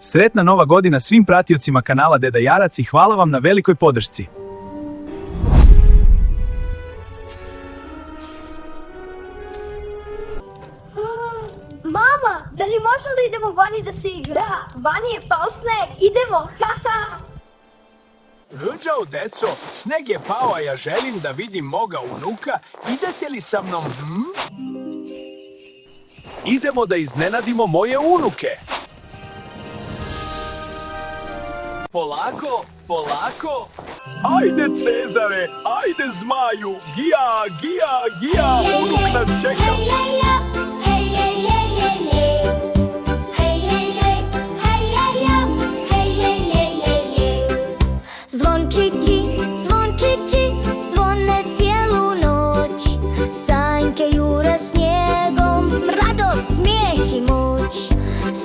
Sretna Nova godina svim pratiocima kanala Deda Jarac i hvala vam na velikoj podršci. Mama, da li možemo da idemo vani da se igra? Vani je pao sneg, idemo, haha! Ćao, deco, sneg je pao, a ja želim da vidim moga unuka. Idete li sa mnom? Idemo da iznenadimo moje unuke. Polako, polako. Ajde, Cezare, ajde, zmaju. Gija, gija, gija, unuk nas čeka. Zvončići, zvončići, zvone cijelu noć. Sanjke jure snijegom, radost, smijeh i moć.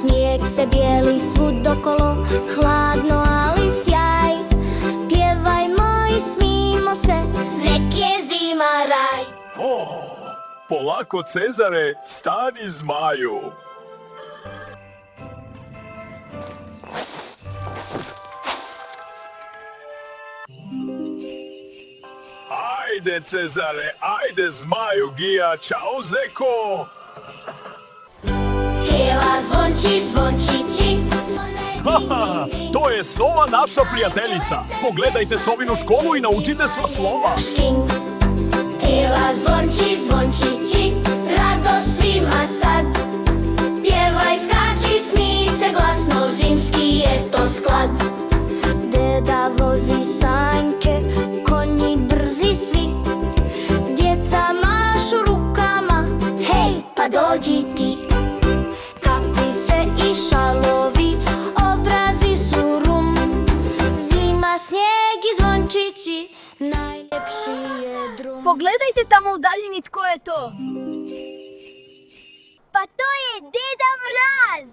Snijeg se bijeli svud okolo, hladno ali sjaj. Pjevajmo i smijmo se, nek je zima raj. Polako, Cezare, stani, zmaju. Ajde, Cezare, ajde, zmaju, gija, čao, zeko! Pjeva zvonči, zvončići, Haha, to je sova naša prijateljica. Pogledajte sovinu školu i naučite sva slova. Pjeva zvonči, zvončići, rado svima sad. Pjevaj, skači, smij se glasno, zimski je to sklad. Deda vozi sanjke, konji brzi svi. Djeca mašu rukama, hej, pa dođi ti. Kapice i šalovi, obrazi su rum. Zima, snijeg i zvončići, najljepši je drum. Pogledajte tamo u daljini tko je to. Pa to je Deda Mraz!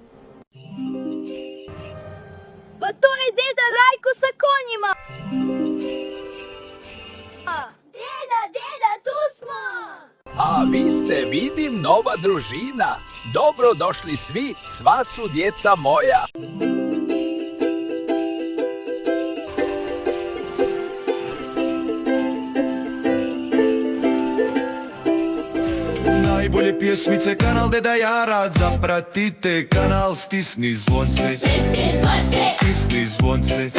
Pa to je Deda Rajko sa konjima! Deda, deda, tu smo! A vi ste, vidim, nova družina. Dobro došli svi, sva su djeca moja. Najbolje pjesmice, kanal Deda Jarac, zapratite kanal, stisni zvonce, stisni zvonce.